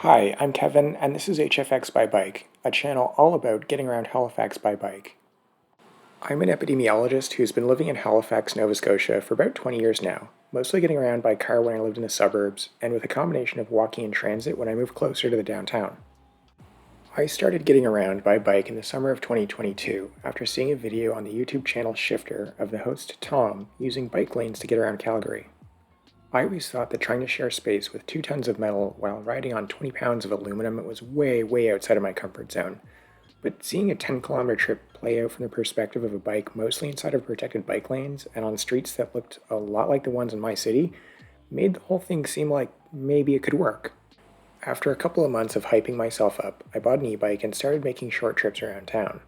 Hi, I'm Kevin, and this is HFX by Bike, a channel all about getting around Halifax by bike. I'm an epidemiologist who's been living in Halifax, Nova Scotia for about 20 years now, mostly getting around by car when I lived in the suburbs, and with a combination of walking and transit when I moved closer to the downtown. I started getting around by bike in the summer of 2022 after seeing a video on the YouTube channel Shifter of the host Tom using bike lanes to get around Calgary. I always thought that trying to share space with 2 tons of metal while riding on 20 pounds of aluminum was way outside of my comfort zone. But seeing a 10-kilometer trip play out from the perspective of a bike mostly inside of protected bike lanes and on streets that looked a lot like the ones in my city made the whole thing seem like maybe it could work. After a couple of months of hyping myself up, I bought an e-bike and started making short trips around town.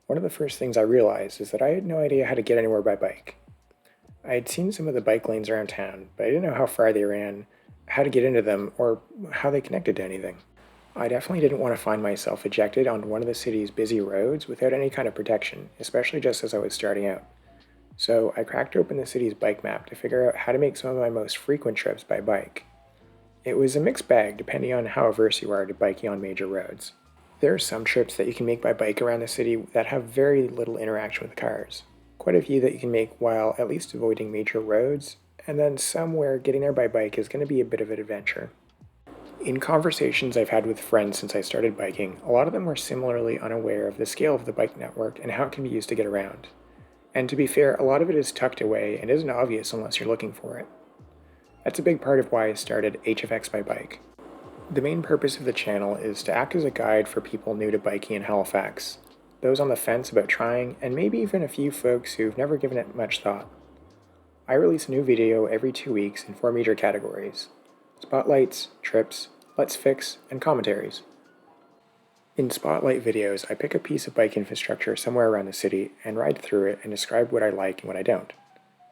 One of the first things I realized is that I had no idea how to get anywhere by bike. I had seen some of the bike lanes around town, but I didn't know how far they ran, how to get into them, or how they connected to anything. I definitely didn't want to find myself ejected onto one of the city's busy roads without any kind of protection, especially just as I was starting out. So I cracked open the city's bike map to figure out how to make some of my most frequent trips by bike. It was a mixed bag depending on how averse you are to biking on major roads. There are some trips that you can make by bike around the city that have very little interaction with cars. Quite a few that you can make while at least avoiding major roads, and then some where getting there by bike is going to be a bit of an adventure. In conversations I've had with friends since I started biking, a lot of them were similarly unaware of the scale of the bike network and how it can be used to get around. And to be fair, a lot of it is tucked away and isn't obvious unless you're looking for it. That's a big part of why I started HFX by Bike. The main purpose of the channel is to act as a guide for people new to biking in Halifax, those on the fence about trying, and maybe even a few folks who've never given it much thought. I release a new video every 2 weeks in 4 major categories: spotlights, trips, let's fix, and commentaries. In spotlight videos, I pick a piece of bike infrastructure somewhere around the city and ride through it and describe what I like and what I don't.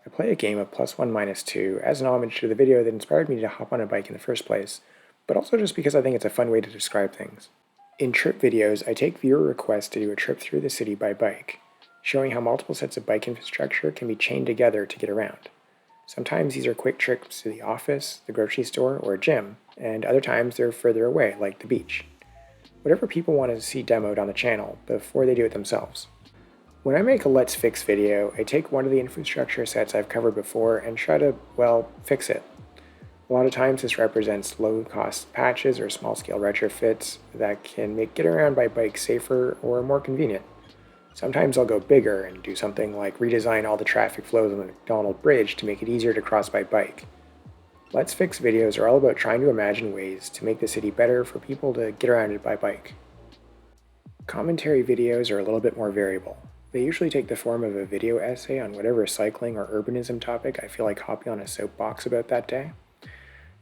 I play a game of +1 -2 as an homage to the video that inspired me to hop on a bike in the first place, but also just because I think it's a fun way to describe things. In trip videos, I take viewer requests to do a trip through the city by bike, showing how multiple sets of bike infrastructure can be chained together to get around. Sometimes these are quick trips to the office, the grocery store, or a gym, and other times they're further away, like the beach. Whatever people want to see demoed on the channel before they do it themselves. When I make a Let's Fix video, I take one of the infrastructure sets I've covered before and try to, fix it. A lot of times this represents low-cost patches or small-scale retrofits that can make getting around by bike safer or more convenient. Sometimes I'll go bigger and do something like redesign all the traffic flows on the McDonald Bridge to make it easier to cross by bike. Let's Fix videos are all about trying to imagine ways to make the city better for people to get around it by bike. Commentary videos are a little bit more variable. They usually take the form of a video essay on whatever cycling or urbanism topic I feel like hopping on a soapbox about that day.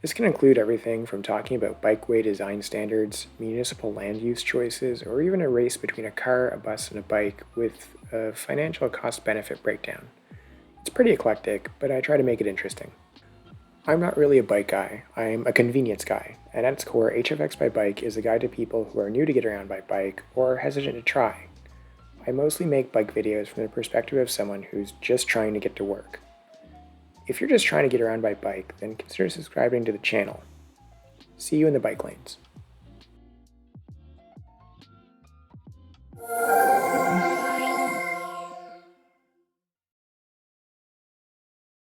This can include everything from talking about bikeway design standards, municipal land use choices, or even a race between a car, a bus, and a bike with a financial cost-benefit breakdown. It's pretty eclectic, but I try to make it interesting. I'm not really a bike guy, I'm a convenience guy, and at its core, HFX by Bike is a guide to people who are new to get around by bike or hesitant to try. I mostly make bike videos from the perspective of someone who's just trying to get to work. If you're just trying to get around by bike, then consider subscribing to the channel. See you in the bike lanes.